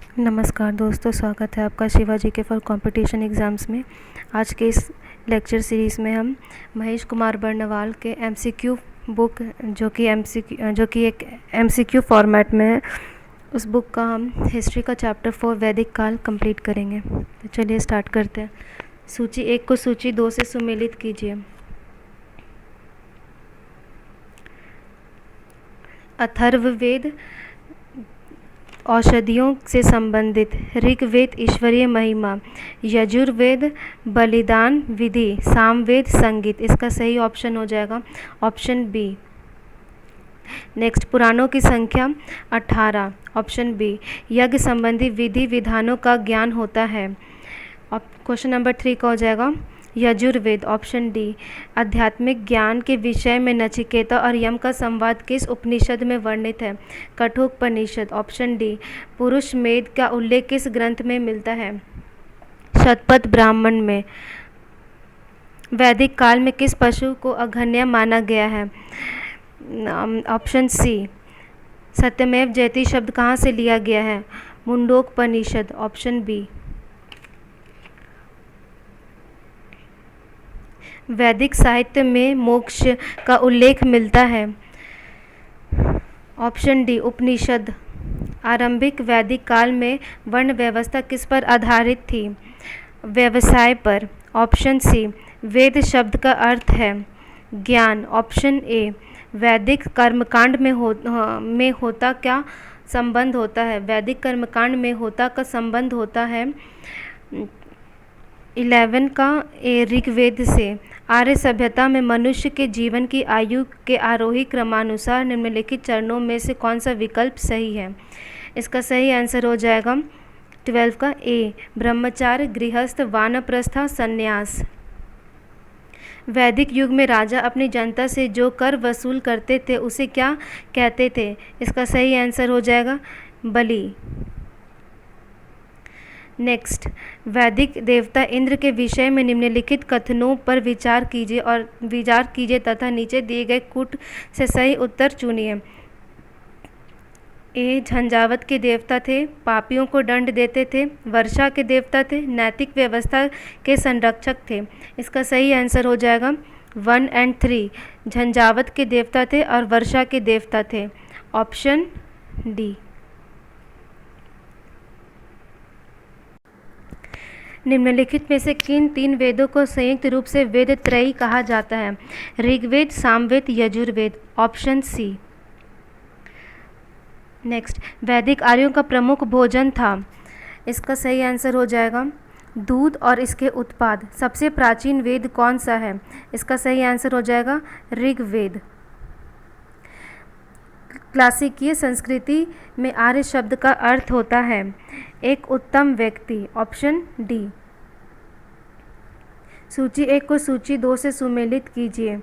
नमस्कार दोस्तों, स्वागत है आपका शिवाजी के फॉर कंपटीशन एग्ज़ाम्स में। आज के इस लेक्चर सीरीज़ में हम महेश कुमार बर्नवाल के एमसीक्यू बुक जो कि एक एमसीक्यू फॉर्मेट में है, उस बुक का हम हिस्ट्री का चैप्टर 4 वैदिक काल कंप्लीट करेंगे। तो चलिए स्टार्ट करते हैं। सूची 1 को सूची 2 से सुमेलित कीजिए। अथर्ववेद औषधियों से संबंधित, ऋग्वेद ईश्वरीय महिमा, यजुर्वेद बलिदान विधि, सामवेद संगीत। इसका सही ऑप्शन हो जाएगा ऑप्शन बी। नेक्स्ट, पुराणों की संख्या 18, ऑप्शन बी। यज्ञ संबंधी विधि विधानों का ज्ञान होता है। क्वेश्चन नंबर 3 का हो जाएगा यजुर्वेद, ऑप्शन डी। आध्यात्मिक ज्ञान के विषय में नचिकेता और यम का संवाद किस उपनिषद में वर्णित है? Kathopanishad, option D. पुरुष मेद का उल्लेख किस ग्रंथ में मिलता है? शतपथ ब्राह्मण में। वैदिक काल में किस पशु को अघन्य माना गया है? Option C. सत्यमेव जयते शब्द कहाँ से लिया गया है? Mundopanishad, option B. वैदिक साहित्य में मोक्ष का उल्लेख मिलता है? Option D, Upanishad. आरंभिक वैदिक काल में वर्ण व्यवस्था किस पर आधारित थी? व्यवसाय पर, ऑप्शन सी। वेद शब्द का अर्थ है ज्ञान, ऑप्शन ए। वैदिक कर्मकांड में होता क्या संबंध होता है? वैदिक कर्मकांड में होता का संबंध होता है 11 का ए ऋग्वेद से। आर्य सभ्यता में मनुष्य के जीवन की आयु के आरोही क्रमानुसार निम्नलिखित चरणों में से कौन सा विकल्प सही है? इसका सही आंसर हो जाएगा 12 का ए, ब्रह्मचार्य, गृहस्थ, वानप्रस्थ, संन्यास। वैदिक युग में राजा अपनी जनता से जो कर वसूल करते थे उसे क्या कहते थे? इसका सही आंसर हो जाएगा बलि। नेक्स्ट, वैदिक देवता इंद्र के विषय में निम्नलिखित कथनों पर विचार कीजिए तथा नीचे दिए गए कूट से सही उत्तर चुनिए। ए, झंझावत के देवता थे, पापियों को दंड देते थे, वर्षा के देवता थे, नैतिक व्यवस्था के संरक्षक थे। इसका सही आंसर हो जाएगा 1 और 3। झंझावत के देवता थे और वर्षा के देवता थे, ऑप्शन डी। निम्नलिखित में से किन 3 वेदों को संयुक्त रूप से वेद त्रयी कहा जाता है? Rigveda, Samaveda, Yajurveda, option C. Next, वैदिक आर्यों का प्रमुख भोजन था? इसका सही आंसर हो जाएगा दूध और इसके उत्पाद। सबसे प्राचीन वेद कौन सा है? इसका सही आंसर हो जाएगा ऋग्वेद। क्लासिकीय संस्कृति में आर्य शब्द का अर्थ होता है एक उत्तम व्यक्ति, ऑप्शन डी। सूची 1 को सूची 2 से सुमेलित कीजिए।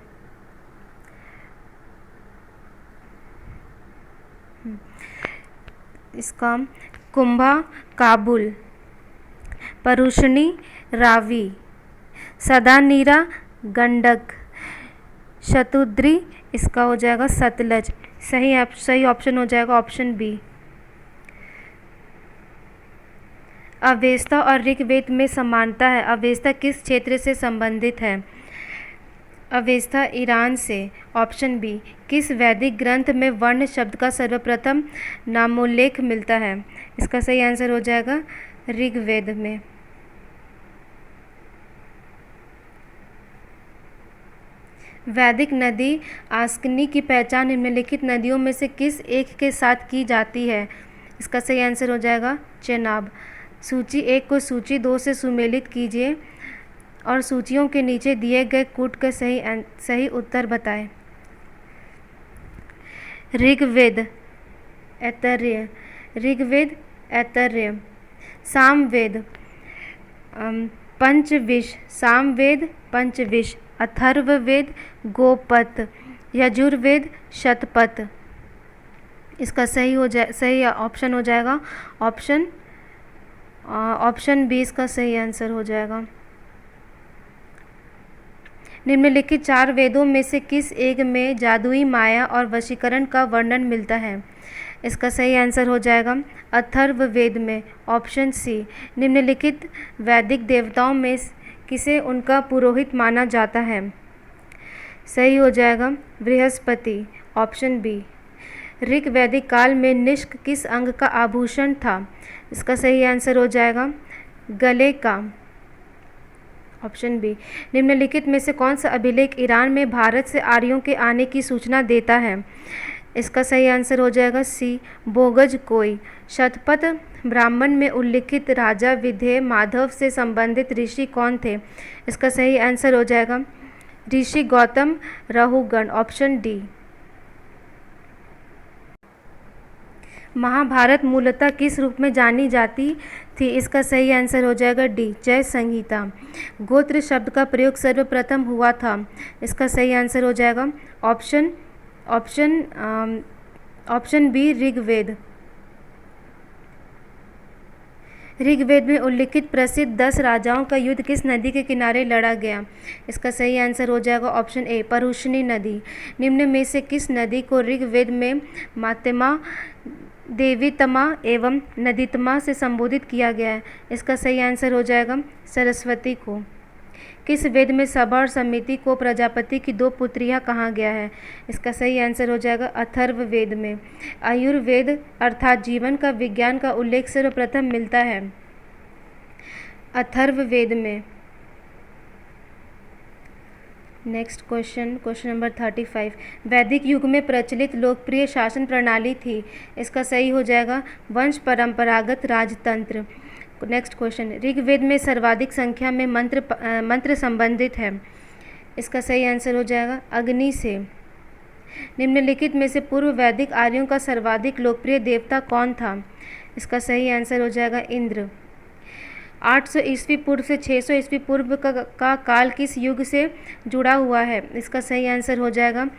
इसका कुंभा काबुल, परुषणी रावी, सदानीरा गंडक, शतुद्री इसका हो जाएगा सतलज। सही ऑप्शन हो जाएगा ऑप्शन बी। अवेस्ता और ऋग्वेद में समानता है। अवेस्ता किस क्षेत्र से संबंधित है? अवेस्ता ईरान से, ऑप्शन बी। किस वैदिक ग्रंथ में वर्ण शब्द का सर्वप्रथम नामोल्लेख मिलता है? इसका सही आंसर हो जाएगा ऋग्वेद में। वैदिक नदी आस्कनी की पहचान निम्नलिखित नदियों में से किस एक के साथ की जाती है? इसका सही आंसर हो जाएगा चेनाब। सूची 1 को सूची 2 से सुमेलित कीजिए और सूचियों के नीचे दिए गए कूट का सही उत्तर बताएं। ऋग्वेद ऐतरेय, सामवेद पंचविश, अथर्ववेद गोपथ, यजुर्वेद शतपथ। इसका सही ऑप्शन हो जाएगा ऑप्शन बी। इसका सही आंसर हो जाएगा। निम्नलिखित 4 वेदों में से किस एक में जादुई माया और वशीकरण का वर्णन मिलता है? इसका सही आंसर हो जाएगा अथर्ववेद में, ऑप्शन सी। निम्नलिखित वैदिक देवताओं में किसे उनका पुरोहित माना जाता है? सही हो जाएगा बृहस्पति, ऑप्शन बी। ऋग वैदिक काल में निष्क किस अंग का आभूषण था? इसका सही आंसर हो जाएगा गले का, ऑप्शन बी। निम्नलिखित में से कौन सा अभिलेख ईरान में भारत से आर्यों के आने की सूचना देता है? इसका सही आंसर हो जाएगा सी, बोगज कोई। शतपथ ब्राह्मण में उल्लिखित राजा विधेय माधव से संबंधित ऋषि कौन थे? इसका सही आंसर हो जाएगा ऋषि गौतम रहुगण, ऑप्शन डी। महाभारत मूलतः किस रूप में जानी जाती थी? इसका सही आंसर हो जाएगा डी, जय संहिता। गोत्र शब्द का प्रयोग सर्वप्रथम हुआ था? इसका सही आंसर हो जाएगा ऑप्शन बी, ऋग्वेद। ऋग्वेद में उल्लिखित प्रसिद्ध 10 राजाओं का युद्ध किस नदी के किनारे लड़ा गया? इसका सही आंसर हो जाएगा ऑप्शन ए, परुष्णी नदी। निम्न में से किस नदी को ऋग्वेद में मातेमा, देवीतमा एवं नदीतमा से संबोधित किया गया है? इसका सही आंसर हो जाएगा सरस्वती को। किस वेद में सभा और समिति को प्रजापति की 2 पुत्रियां कहा गया है? इसका सही आंसर हो जाएगा अथर्ववेद में। आयुर्वेद अर्थात जीवन का विज्ञान का उल्लेख सर्वप्रथम मिलता है अथर्ववेद में। Next question number 35। वैदिक युग में प्रचलित लोकप्रिय शासन प्रणाली थी? इसका सही हो जाएगा वंश परंपरागत राजतंत्र। नेक्स्ट क्वेश्चन, ऋग्वेद में सर्वाधिक संख्या में मंत्र संबंधित है? इसका सही आंसर हो जाएगा अग्नि से। निम्नलिखित में से पूर्व वैदिक आर्यों का सर्वाधिक लोकप्रिय देवता कौन था? इसका सही आंसर हो जाएगा इंद्र। 800 ईस्वी पूर्व से 600 ईस्वी पूर्व का काल किस युग से जुड़ा हुआ है? इसका सही आंसर हो जाएगा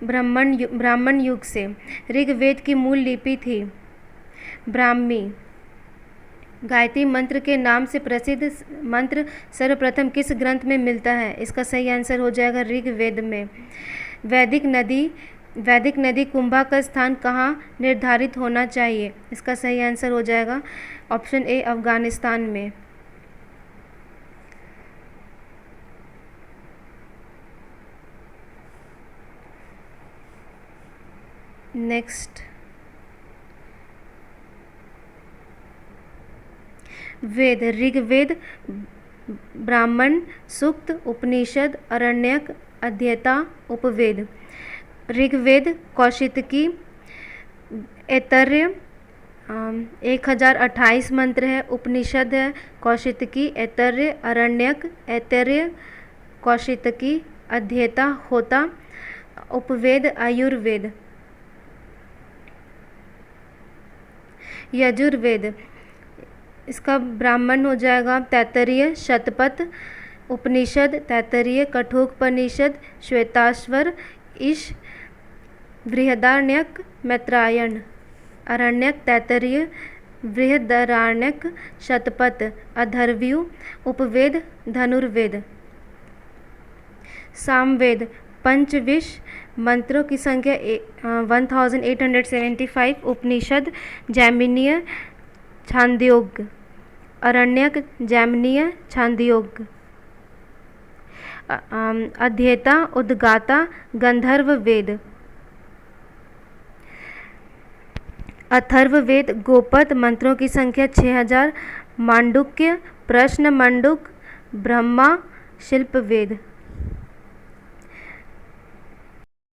ब्राह्मण युग से। ऋग्वेद की मूल लिपि थी ब्राह्मी। गायत्री मंत्र के नाम से प्रसिद्ध मंत्र सर्वप्रथम किस ग्रंथ में मिलता है? इसका सही आंसर हो जाएगा ऋग्वेद में। वैदिक नदी कुंभा का स्थान कहाँ निर्धारित होना चाहिए? इसका सही आंसर हो जाएगा ऑप्शन ए, अफगानिस्तान में। नेक्स्ट, वेद ऋग्वेद, ब्राह्मण, सूक्त, उपनिषद, अरण्यक, अध्येता, उपवेद। ऋग्वेद कौशितकी, ऐतरेय 1028 मंत्र है। उपनिषद है कौशितकी, ऐतरेय, अरण्यक, ऐतरेय, कौशितकी, अध्येता, होता, उपवेद, आयुर्वेद। यजुर्वेद, इसका ब्राह्मण हो जाएगा तैत्तरीय, शतपथ। उपनिषद तैत्तरीय, कठोपनिषद, श्वेताश्वर, ईश, बृहदारण्यक, मैत्रायण। अरण्यक तैत्तरीय, बृहदारण्यक, शतपथ, अथर्वयु, उपवेद, धनुर्वेद। सामवेद पंचविश, मंत्रों की संख्या 1875। उपनिषद जैमिनीय, छांदोग्य। अरण्यक जैमिनीय, छांदोग्य। अध्येता, उद्गाता, गंधर्व वेद। अथर्ववेद गोपद, मंत्रों की संख्या 6000। मांडुक्य, प्रश्न मंडूक, ब्रह्मा, शिल्पवेद।